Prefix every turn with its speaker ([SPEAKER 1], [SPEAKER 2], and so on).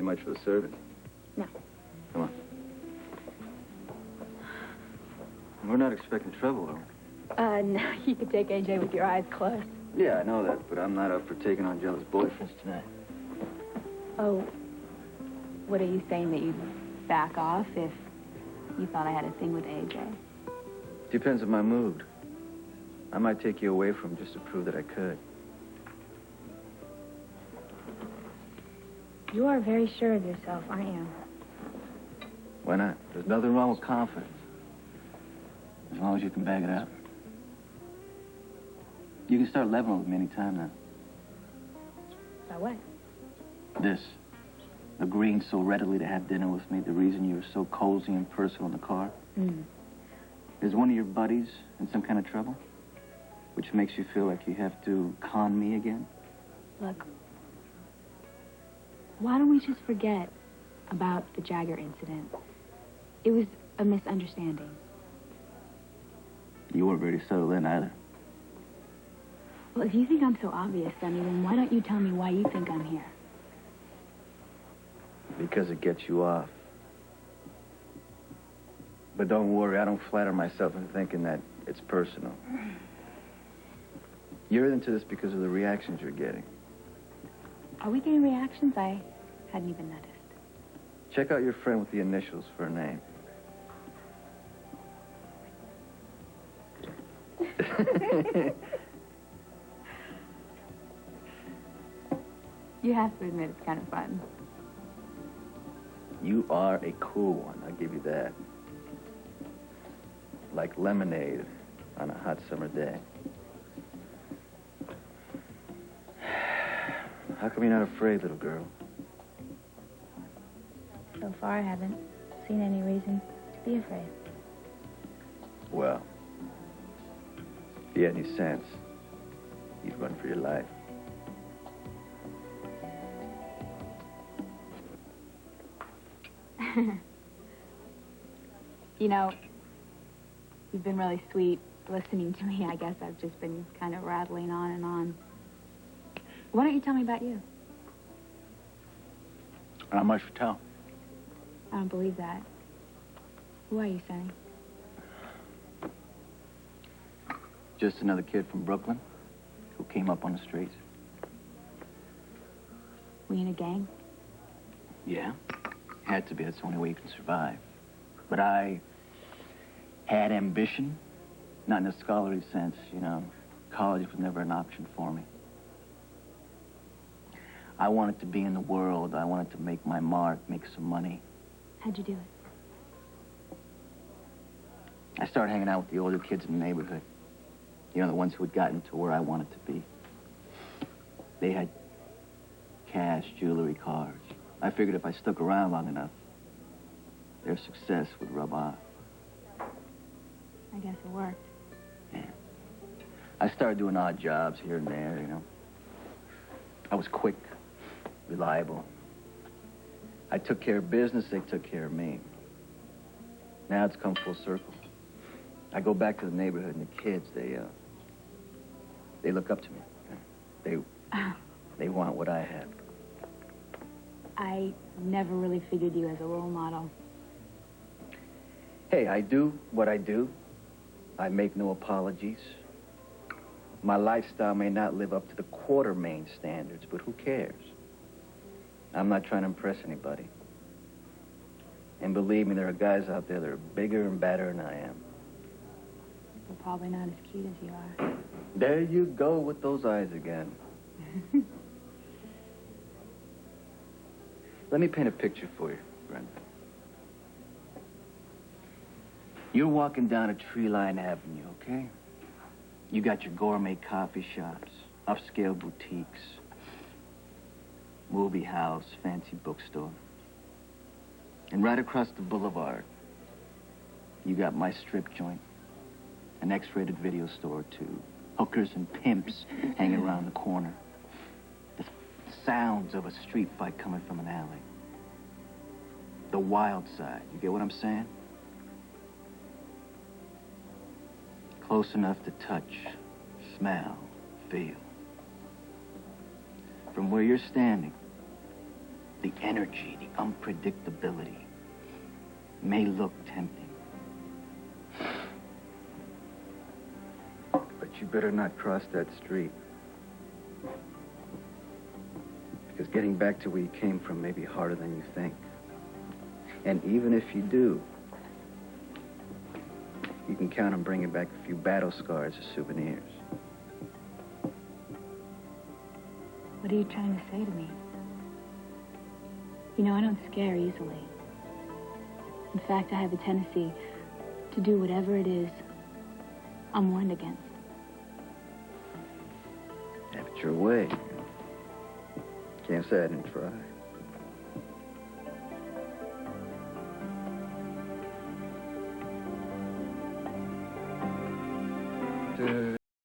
[SPEAKER 1] you much for the service?
[SPEAKER 2] No.
[SPEAKER 1] Come on. We're not expecting trouble, are we?
[SPEAKER 2] No, you could take AJ with your eyes closed.
[SPEAKER 1] Yeah, I know that, but I'm not up for taking on jealous boyfriends tonight.
[SPEAKER 2] Oh, what are you saying, that you'd back off if you thought I had a thing with AJ?
[SPEAKER 1] Depends on my mood. I might take you away from him just to prove that I could.
[SPEAKER 2] You are very sure of yourself, aren't you?
[SPEAKER 1] Why not? There's nothing wrong with confidence. As long as you can back it up. You can start leveling with me any time now.
[SPEAKER 2] By what?
[SPEAKER 1] This. Agreeing so readily to have dinner with me, the reason you were so cozy and personal in the car. Is one of your buddies in some kind of trouble? Which makes you feel like you have to con me again?
[SPEAKER 2] Look, why don't we just forget about the Jagger incident? It was a misunderstanding.
[SPEAKER 1] You weren't very subtle then either.
[SPEAKER 2] Well, if you think I'm so obvious, Sonny, then why don't you tell me why you think I'm here?
[SPEAKER 1] Because it gets you off. But don't worry, I don't flatter myself into thinking that it's personal. You're into this because of the reactions you're getting.
[SPEAKER 2] Are we getting reactions? I hadn't even noticed.
[SPEAKER 1] Check out your friend with the initials for a name.
[SPEAKER 2] You have to admit it's kind of fun.
[SPEAKER 1] You are a cool one, I'll give you that. Like lemonade on a hot summer day. How come you're not afraid, little girl?
[SPEAKER 2] So far, I haven't seen any reason to be afraid.
[SPEAKER 1] Well, if you had any sense, you'd run for your life.
[SPEAKER 2] You know, you've been really sweet listening to me. I guess I've just been kind of rattling on and on. Why don't you tell me about you?
[SPEAKER 1] Not much to tell.
[SPEAKER 2] I don't believe that. Who are you, Sonny?
[SPEAKER 1] Just another kid from Brooklyn who came up on the streets.
[SPEAKER 2] Were you in a gang?
[SPEAKER 1] Yeah. Had to be. That's the only way you can survive. But I had ambition, not in a scholarly sense, you know. College was never an option for me. I wanted to be in the world. I wanted to make my mark, make some money.
[SPEAKER 2] How'd you do it?
[SPEAKER 1] I started hanging out with the older kids in the neighborhood. You know, the ones who had gotten to where I wanted to be. They had cash, jewelry, cars. I figured if I stuck around long enough, their success would rub off.
[SPEAKER 2] I guess it worked.
[SPEAKER 1] Yeah. I started doing odd jobs here and there, you know. I was quick, reliable. I took care of business, they took care of me. Now it's come full circle. I go back to the neighborhood and the kids, they look up to me. They want what I have.
[SPEAKER 2] I never really figured you as a role model.
[SPEAKER 1] Hey, I do what I do. I make no apologies. My lifestyle may not live up to the Quartermain standards, but who cares? I'm not trying to impress anybody. And believe me, there are guys out there that are bigger and badder than I am.
[SPEAKER 2] But probably not as cute as you are.
[SPEAKER 1] There you go with those eyes again. Let me paint a picture for you, Brenda. You're walking down a tree-lined avenue, okay? You got your gourmet coffee shops, upscale boutiques, movie house, fancy bookstore. And right across the boulevard, you got my strip joint, an X-rated video store or two, hookers and pimps hanging around the corner. The sounds of a street fight coming from an alley. The wild side, you get what I'm saying? Close enough to touch, smell, feel. From where you're standing, The energy, the unpredictability may look tempting. But you better not cross that street. Because getting back to where you came from may be harder than you think. And even if you do, you can count on bringing back a few battle scars as souvenirs.
[SPEAKER 2] What are you trying to say to me? You know, I don't scare easily. In fact, I have a tendency to do whatever it is I'm warned against.
[SPEAKER 1] Have it your way. Can't say I didn't try.